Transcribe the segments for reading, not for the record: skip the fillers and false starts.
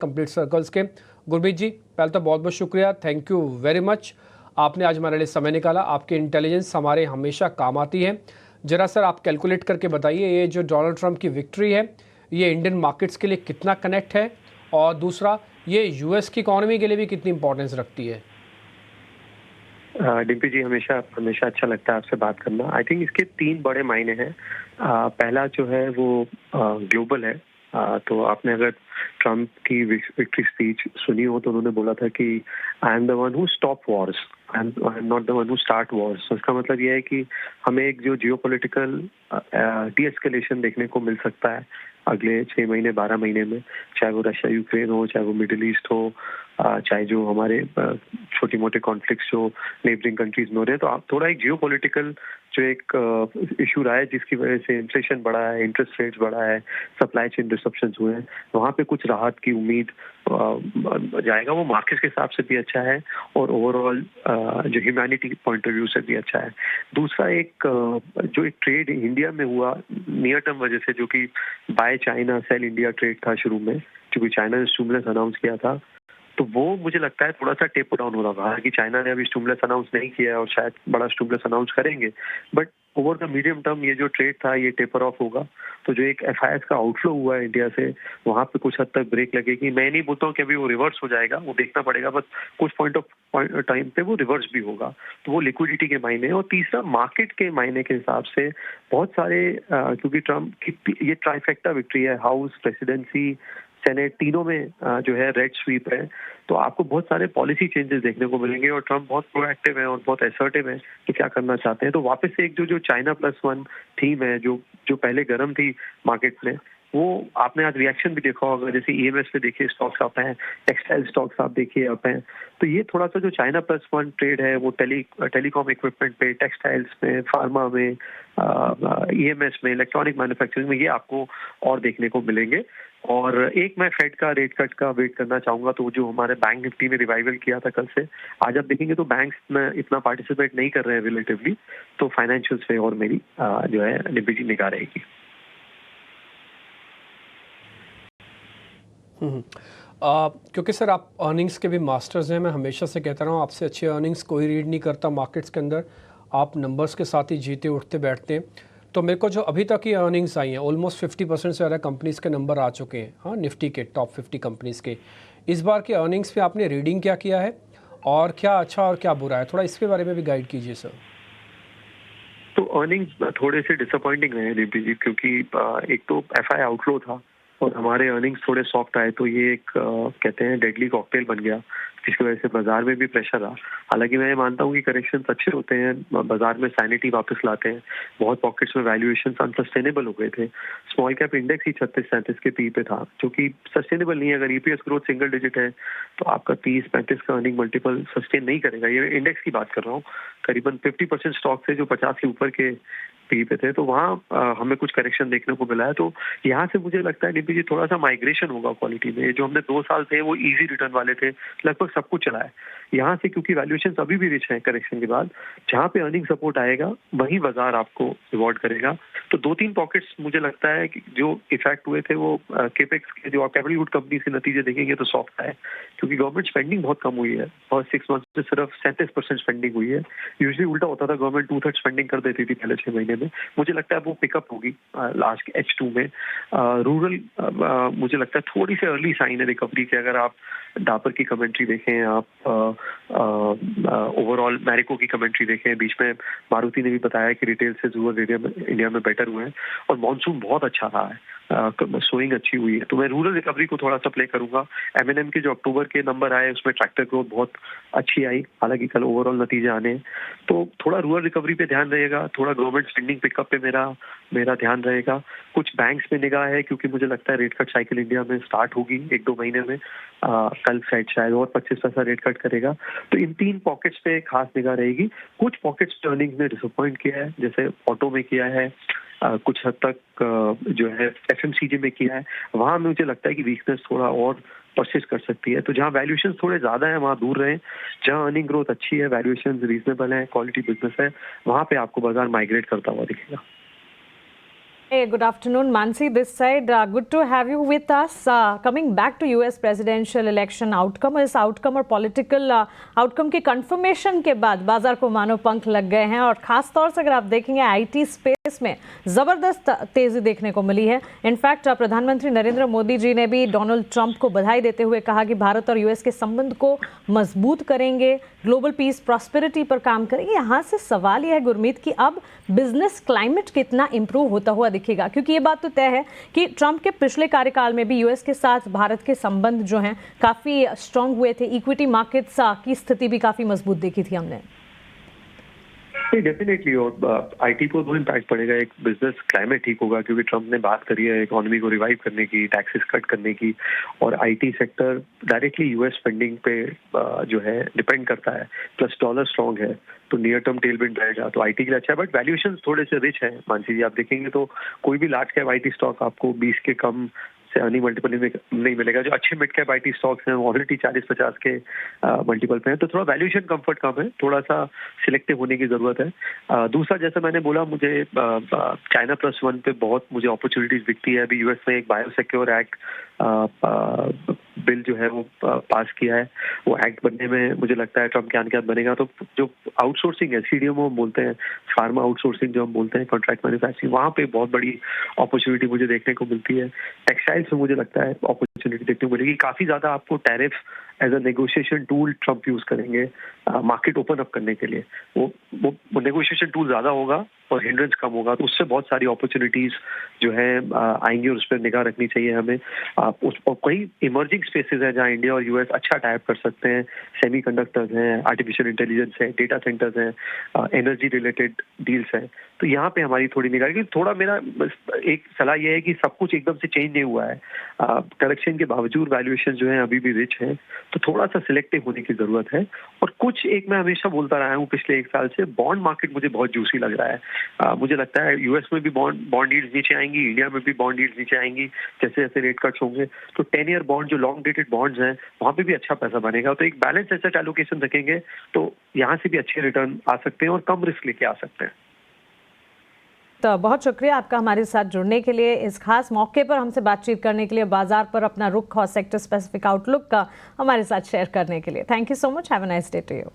Complete circles के। गुरमीत जी, पहले तो बहुत बहुत शुक्रिया, थैंक यू वेरी मच। आपने आज हमारे लिए समय निकाला, आपकी इंटेलिजेंस हमारे हमेशा काम आती है। जरा सर आप कैलकुलेट करके बताइए, ये जो डोनाल्ड ट्रंप की विक्ट्री है ये इंडियन मार्केट्स के लिए कितना कनेक्ट है, और दूसरा ये यूएस की इकोनॉमी के लिए भी कितनी इंपॉर्टेंस रखती है? डिम्पी जी, हमेशा हमेशा अच्छा लगता है आपसे बात करना। आई थिंक इसके 3 बड़े मायने हैं। पहला जो है वो ग्लोबल है। तो आपने अगर ट्रम्प की विक्ट्री स्पीच सुनी हो तो उन्होंने बोला था कि I am the one who stop Wars, I am not the one who start Wars. तो इसका मतलब ये है कि हमें एक जो जियोपॉलिटिकल डीएस्केलेशन देखने को मिल सकता है अगले 6 महीने 12 महीने में, चाहे वो रशिया यूक्रेन हो, चाहे वो मिडिल ईस्ट हो, चाहे जो हमारे छोटे मोटे कॉन्फ्लिक्ट्स जो नेबरिंग कंट्रीज में हो रहे हैं। तो आप थोड़ा एक जियोपॉलिटिकल जो एक इशू रहा है जिसकी वजह से इन्फ्लेशन बढ़ा है, इंटरेस्ट रेट्स बढ़ा है, सप्लाई चेन डिसरप्शंस हुए हैं, वहाँ पे कुछ राहत की उम्मीद जाएगा। वो मार्केट के हिसाब से भी अच्छा है और ओवरऑल जो ह्यूमैनिटी पॉइंट ऑफ व्यू से भी अच्छा है। दूसरा एक जो एक ट्रेड इंडिया में हुआ नियर टर्म वजह से, जो कि buy China sell India trade था शुरू में, क्योंकि चाइना ने स्टिमुलस अनाउंस किया था, तो वो मुझे लगता है थोड़ा सा टेपर डाउन हो रहा था। हालांकि चाइना ने अभी स्टिमुलस अनाउंस नहीं किया है और शायद बड़ा स्टिमुलस अनाउंस करेंगे, but over the medium term ये जो ट्रेड था ये टेपर ऑफ होगा। तो जो एक एफआईएस का आउटफ्लो हुआ है इंडिया से, वहां पे कुछ हद तक ब्रेक लगेगी। मैं नहीं बोलता हूँ कि अभी वो रिवर्स हो जाएगा, वो देखना पड़ेगा, बस कुछ पॉइंट ऑफ टाइम पे वो रिवर्स भी होगा। तो वो लिक्विडिटी के मायने है। और तीसरा मार्केट के मायने के हिसाब से बहुत सारे क्योंकि ट्रम्प की ये ट्राइफेक्टा विक्ट्री है, हाउस, प्रेसिडेंसी, सेनेट, तीनों में जो है रेड स्वीप है, तो आपको बहुत सारे पॉलिसी चेंजेस देखने को मिलेंगे। और ट्रम्प बहुत प्रोएक्टिव है और बहुत असर्टिव है कि क्या करना चाहते हैं। तो वापस से एक जो चाइना प्लस वन थीम है, जो पहले गर्म थी मार्केट में, वो आपने आज रिएक्शन भी देखा होगा। जैसे ईएमएस पे देखिए स्टॉक्स आप हैं, टेक्सटाइल स्टॉक्स आप देखिए आप हैं। तो ये थोड़ा सा जो चाइना प्लस वन ट्रेड है वो टेलीकॉम इक्विपमेंट पे, टेक्सटाइल्स में, फार्मा में, ईएमएस में, इलेक्ट्रॉनिक मैन्युफैक्चरिंग में, ये आपको और देखने को मिलेंगे। और एक मैं फेड का रेट कट का वेट करना चाहूंगा। तो जो हमारे बैंक निफ्टी ने रिवाइवल किया था कल से, आज आप देखेंगे तो बैंक्स में इतना पार्टिसिपेट नहीं कर रहे हैं रिलेटिवली। तो फाइनेंशियल्स पे और मेरी जो है निबिटी निगाह रहेगी। क्योंकि सर आप अर्निंग्स के भी मास्टर्स हैं, मैं हमेशा से कहता रहा हूँ आपसे अच्छी अर्निंग्स कोई रीड नहीं करता मार्केट्स के अंदर। आप नंबर्स के साथ ही जीते उठते बैठते हैं। तो मेरे को जो अभी तक की अर्निंग्स आई हैं, ऑलमोस्ट 50% से ज़्यादा कंपनीज़ के नंबर आ चुके हैं, हाँ, निफ्टी के टॉप 50 कंपनीज़ के। इस बार की अर्निंग्स पे आपने रीडिंग क्या किया है, और क्या अच्छा और क्या बुरा है, थोड़ा इसके बारे में भी गाइड कीजिए सर। तो अर्निंग्स थोड़े से डिसअपॉइंटिंग रहे दीप्ति जी, क्योंकि एक तो एफआई आउटफ्लो था और हमारे अर्निंग्स थोड़े सॉफ्ट आए। तो ये एक कहते हैं डेडली कॉकटेल बन गया, जिसकी वजह से बाजार में भी प्रेशर रहा। हालांकि मैं मानता हूँ कि करेक्शंस अच्छे होते हैं, बाजार में सैनिटी वापस लाते हैं। बहुत पॉकेट्स में वैल्यूएशन अनसस्टेनेबल हो गए थे। स्मॉल कैप इंडेक्स ही 36-37 के पी पे था, जो कि सस्टेनेबल नहीं है। अगर ईपीएस ग्रोथ सिंगल डिजिट है तो आपका 30-35 का अर्निंग मल्टीपल सस्टेन नहीं करेगा। ये इंडेक्स की बात कर रहा हूँ। करीबन 50% स्टॉक थे जो 50 के ऊपर के पी पे थे, तो वहाँ हमें कुछ करेक्शन देखने को मिला है। तो यहाँ से मुझे लगता है डीपी जी थोड़ा सा माइग्रेशन होगा क्वालिटी में। जो हमने 2 साल थे वो इजी रिटर्न वाले थे, लगभग सब कुछ चला है। यहाँ से क्योंकि वैल्यूएशन अभी भी रिच है करेक्शन के बाद, जहाँ पे अर्निंग सपोर्ट आएगा वहीं बाजार आपको रिवॉर्ड करेगा। तो 2-3 पॉकेट्स मुझे लगता है कि जो इफेक्ट हुए थे वो केपेक्स के, जो आप कैपिटल गुड कंपनी के नतीजे देखेंगे तो सॉफ्ट है, क्योंकि गवर्नमेंट स्पेंडिंग बहुत कम हुई है और 6 मंथ से सिर्फ 37% स्पेंडिंग हुई है। यूजुअली उल्टा होता था, गवर्नमेंट 2/3 स्पेंडिंग कर देती थी पहले 6 महीने में। मुझे लगता है वो पिकअप होगी लास्ट H2 में। रूरल मुझे लगता है थोड़ी सी अर्ली साइन है रिकवरी के। अगर आप डाबर की कमेंट्री देखें, आप ओवरऑल मैरिको की कमेंट्री देखें, बीच में मारुति ने भी बताया कि रिटेल से रूरल एरिया में इंडिया में बेटर हुए हैं और मॉनसून बहुत अच्छा रहा है, सोइंग अच्छी हुई है। तो मैं रूरल रिकवरी को थोड़ा सा प्ले करूंगा। एमएनएम के जो अक्टूबर के नंबर आए उसमें ट्रैक्टर ग्रोथ बहुत अच्छी आई, हालांकि कल ओवरऑल नतीजे आने हैं। तो थोड़ा रूरल रिकवरी पे ध्यान रहेगा, थोड़ा गवर्नमेंट स्पेंडिंग पिकअप पे मेरा ध्यान रहेगा। कुछ बैंक्स में निगाह है, क्योंकि मुझे लगता है रेट कट साइकिल इंडिया में स्टार्ट होगी 1-2 महीने में। कल फेड शायद और 25 पैसा रेट कट करेगा। तो इन 3 पॉकेट्स पे खास निगाह रहेगी। कुछ पॉकेट्स अर्निंग्स ने डिसअपॉइंट किया है, जैसे ऑटो में किया है, कुछ हद तक जो है एफएमसीजी में किया है। वहां मुझे लगता है कि वीकनेस थोड़ा और परसिस्ट कर सकती है। तो जहां वैल्यूएशन थोड़े ज्यादा है वहां दूर रहें। जहां अर्निंग ग्रोथ अच्छी है, वैल्यूएशन रीजनेबल है, क्वालिटी बिजनेस है, वहां पे आपको बाजार माइग्रेट करता हुआ दिखेगा। Hey, good afternoon, Mansi. This side, good to have you with us. Coming back to US presidential election outcome, इस outcome और political outcome की confirmation के बाद बाजार को मानो पंख लग गए हैं और खास तौर से अगर आप देखेंगे IT स्पेस में जबरदस्त तेजी देखने को मिली है। इनफैक्ट प्रधानमंत्री नरेंद्र मोदी जी ने भी डोनाल्ड ट्रंप को बधाई देते हुए कहा कि भारत और यूएस के संबंध को मजबूत करेंगे, ग्लोबल पीस प्रॉस्पेरिटी पर काम करेंगे। यहाँ से सवाल यह है गुरमीत कि अब बिजनेस क्लाइमेट कितना इंप्रूव होता हुआ दिखेगा, क्योंकि ये बात तो तय है कि ट्रंप के पिछले कार्यकाल में भी यूएस के साथ भारत के संबंध जो हैं काफ़ी स्ट्रांग हुए थे। इक्विटी मार्केट्स की स्थिति भी काफ़ी मजबूत देखी थी हमने। डेफिनेटली, और आईटी को दो इम्पैक्ट पड़ेगा। एक, बिजनेस क्लाइमेट ठीक होगा क्योंकि ट्रम्प ने बात करी है इकोनॉमी को रिवाइव करने की, टैक्सेस कट करने की, और IT sector directly US funding पे जो है डिपेंड करता है, प्लस डॉलर स्ट्रांग है तो नियर टर्म टेलविंड रहेगा, तो आईटी के लिए अच्छा है। बट वैल्यूएशन थोड़े से रिच है मानसी जी, आप देखेंगे तो कोई भी लार्ज कैप आईटी स्टॉक आपको 20 के कम से अर्निंग मल्टीपल नहीं मिलेगा। जो अच्छे मिड कैप आईटी स्टॉक्स हैं ऑलरेडी 40-50 के मल्टीपल पे हैं, तो थोड़ा वैल्यूएशन कंफर्ट कम है, थोड़ा सा सिलेक्टिव होने की जरूरत है। दूसरा, जैसा मैंने बोला, मुझे चाइना प्लस वन पे बहुत मुझे अपॉर्चुनिटीज दिखती है। अभी यूएस में एक बायोसिक्योर एक्ट बिल जो है वो पास किया है, वो एक्ट बनने में मुझे लगता है ट्रम्प के आने के बाद बनेगा। तो जो आउटसोर्सिंग है, सीडीएमओ हम बोलते हैं, फार्मा आउटसोर्सिंग जो हम बोलते हैं, कॉन्ट्रैक्ट मैन्युफैक्चरिंग, वहाँ पे बहुत बड़ी अपॉर्चुनिटी मुझे देखने को मिलती है। टेक्सटाइल्स में मुझे लगता है अपॉर्चुनिटी देखने को मिलेगी। काफी ज्यादा आपको tariff as a negotiation tool Trump use करेंगे मार्केट ओपन अप करने के लिए। वो नेगोशिएशन टूल ज्यादा होगा और हिंड्रेंस कम होगा, तो उससे बहुत सारी अपॉर्चुनिटीज जो है आएंगी और उस पर निगाह रखनी चाहिए हमें। और कई इमर्जिंग स्पेसेस है जहाँ इंडिया और यूएस अच्छा टाइप कर सकते हैं। सेमीकंडक्टर्स हैं, आर्टिफिशियल इंटेलिजेंस है, डेटा सेंटर्स हैं, एनर्जी रिलेटेड डील्स हैं, तो यहाँ पे हमारी थोड़ी निगाह रखिए। थोड़ा मेरा एक सलाह यह है कि सब कुछ एकदम से चेंज नहीं हुआ है, करेक्शन के बावजूद वैल्यूएशन जो है अभी भी रिच है, तो थोड़ा सा सिलेक्टिव होने की जरूरत है। और कुछ, एक मैं हमेशा बोलता रहा हूँ पिछले 1 साल से, बॉन्ड मार्केट मुझे बहुत जूसी लग रहा है। मुझे लगता है यूएस में भी बॉन्ड यील्ड्स नीचे आएंगी, इंडिया में भी बॉन्ड यील्ड्स नीचे आएंगी जैसे जैसे रेट कट्स होंगे, तो 10 ईयर बॉन्ड जो लॉन्ग डेटेड बॉन्ड्स हैं वहां पे भी अच्छा पैसा बनेगा। तो एक बैलेंस एसेट एलोकेशन रखेंगे तो यहाँ से भी अच्छे रिटर्न आ सकते हैं और कम रिस्क लेके आ सकते हैं। तो बहुत शुक्रिया आपका हमारे साथ जुड़ने के लिए, इस खास मौके पर हमसे बातचीत करने के लिए, बाजार पर अपना रुख और सेक्टर स्पेसिफिक आउटलुक का हमारे साथ शेयर करने के लिए। Thank you so much. Have a nice day to you.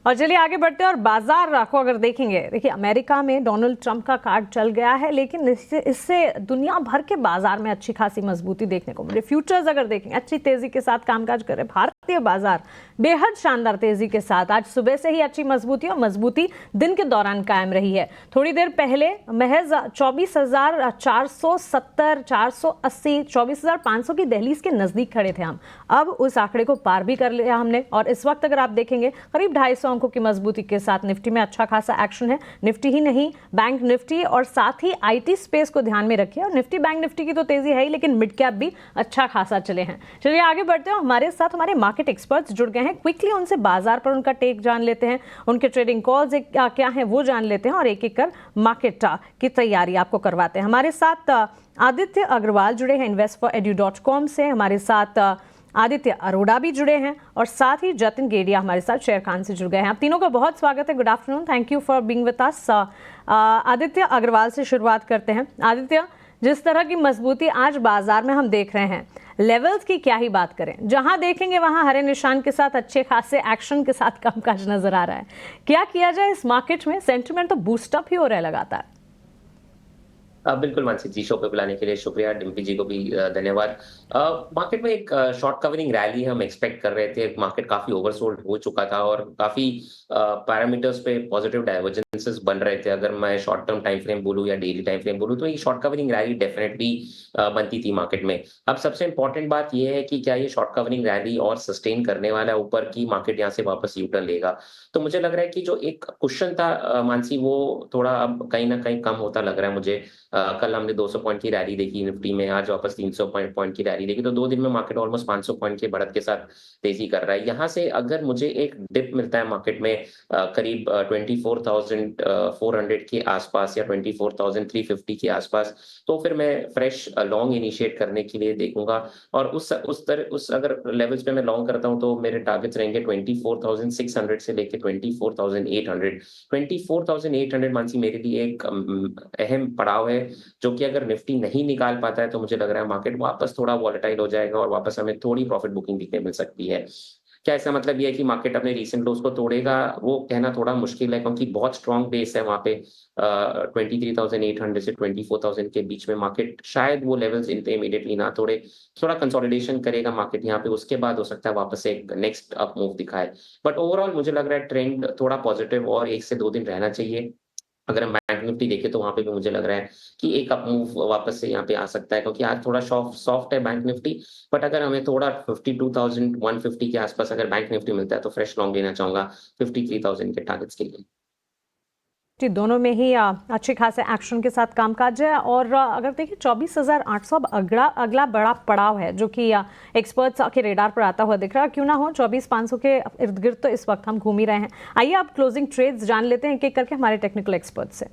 और चलिए आगे बढ़ते हैं और बाजार को अगर देखेंगे, देखिए अमेरिका में डोनाल्ड ट्रंप का कार्ड चल गया है, लेकिन इससे दुनिया भर के बाजार में अच्छी खासी मजबूती देखने को मिली। फ्यूचर्स अगर देखेंगे अच्छी तेजी के साथ कामकाज कर रहे, भारतीय बाजार बेहद शानदार तेजी के साथ आज सुबह से ही अच्छी मजबूती और मजबूती दिन के दौरान कायम रही है। थोड़ी देर पहले महज 24,470, 480, 24,500 की दहलीज के नजदीक खड़े थे हम। अब उस आंकड़े को पार भी कर लिया हमने और इस वक्त अगर आप देखेंगे करीब 250 अंकों की मजबूती के साथ निफ्टी में अच्छा खासा एक्शन है। निफ्टी ही नहीं, बैंक निफ्टी और साथ ही आईटी स्पेस को ध्यान में रखिए। और निफ्टी बैंक निफ्टी की तो तेजी है ही, लेकिन मिड कैप भी अच्छा खासा चले हैं। चलिए आगे बढ़ते हैं। हमारे साथ हमारे मार्केट एक्सपर्ट्स जुड़ गए हैं, क्विकली उनसे बाजार पर उनका टेक जान लेते हैं, उनके ट्रेडिंग कॉल्स क्या हैं वो जान लेते हैं और एक एक कर मार्केट की तैयारी आपको करवाते हैं। हमारे साथ आदित्य अग्रवाल जुड़े हैं investforedu.com से, हमारे साथ आदित्य अरोड़ा भी जुड़े हैं और साथ ही जतिन गेडिया हमारे साथ शेयर खान से जुड़ गए हैं। आप तीनों का बहुत स्वागत है। Good afternoon, thank you for being with us. Aditya Agarwal से शुरुआत करते हैं। आदित्य, जिस तरह की मजबूती आज बाजार में हम देख रहे हैं, लेवल्स की क्या ही बात करें, जहां देखेंगे वहां हरे निशान के साथ अच्छे खासे एक्शन के साथ कामकाज नजर आ रहा है। क्या किया जाए इस मार्केट में? सेंटिमेंट तो बूस्टअप ही हो रहा है लगातार। बिल्कुल मानसी जी, शो पे बुलाने के लिए शुक्रिया। डिम्पी जी को भी धन्यवाद। मार्केट में एक शॉर्ट कवरिंग रैली हम एक्सपेक्ट कर रहे थे। मार्केट काफी ओवरसोल्ड हो चुका था और काफी पैरामीटर्स पे पॉजिटिव डाइवर्जेंसेस बन रहे थे। अगर मैं शॉर्ट टर्म टाइम फ्रेम बोलूं या डेली टाइम फ्रेम बोलूं तो ये शॉर्ट कवरिंग रैली डेफिनेटली बनती थी मार्केट में। अब सबसे इंपॉर्टेंट बात यह है कि क्या ये शॉर्ट कवरिंग रैली और सस्टेन करने वाला है ऊपर की मार्केट यहाँ से वापस यूटर्न लेगा। तो मुझे लग रहा है कि जो एक क्वेश्चन था मानसी, वो थोड़ा अब कहीं ना कहीं कम होता लग रहा है मुझे। कल हमने 200 पॉइंट की रैली देखी निफ्टी में, आज वापस 300 पॉइंट की रैली देखी, तो 2 दिन में मार्केट ऑलमोस्ट 500 पॉइंट के बढ़त के साथ तेजी कर रहा है। यहाँ से अगर मुझे एक डिप मिलता है मार्केट में करीब 24,400 के आसपास या 24,350 के आसपास, तो फिर मैं फ्रेश लॉन्ग इनिशिएट करने के लिए देखूंगा। और उस अगर लेवल्स पे मैं लॉन्ग करता हूं तो मेरे टारगेट्स रहेंगे 24,600 से लेके 24,800। 24,800 मानसी मेरे लिए एक अहम पड़ाव है, जो कि अगर निफ्टी नहीं निकाल पाता है तो मुझे लग रहा है मार्केट वापस थोड़ा वॉलेटाइल हो जाएगा और वापस हमें थोड़ी प्रॉफिट बुकिंग दिखने मिल सकती है। क्या इसका मतलब ये है कि मार्केट अपने रीसेंट लोज को तोड़ेगा? वो कहना थोड़ा मुश्किल है, क्योंकि बहुत स्ट्रॉन्ग बेस है वहां पे। 23,800 से 24,000 के बीच में मार्केट शायद वो लेवल्स इमीडिएटली ना तोड़े, थोड़ा कंसोलिडेशन करेगा मार्केट यहाँ पे, उसके बाद हो सकता है वापस एक नेक्स्ट अप मूव दिखाए। बट ओवरऑल मुझे लग रहा है ट्रेंड थोड़ा पॉजिटिव और 1 से 2 दिन रहना चाहिए। अगर हम बैंक निफ्टी देखें तो वहां पे भी मुझे लग रहा है कि एक अप मूव वापस से यहाँ पे आ सकता है, क्योंकि आज थोड़ा सॉफ्ट है बैंक निफ्टी। बट अगर हमें थोड़ा 52,150 के आसपास अगर बैंक निफ्टी मिलता है तो फ्रेश लॉन्ग लेना चाहूंगा 53,000 के टारगेट्स के लिए। जी, दोनों में ही अच्छे खासे एक्शन के साथ कामकाज है। और अगर देखिए 24,800 अब अगला बड़ा पड़ाव है जो कि एक्सपर्ट्स के रेडार पर आता हुआ दिख रहा है। क्यों ना हो, 24,500 के इर्द गिर्द तो इस वक्त हम घूम ही रहे हैं। आइए आप क्लोजिंग ट्रेड्स जान लेते हैं एक एक करके हमारे टेक्निकल एक्सपर्ट से।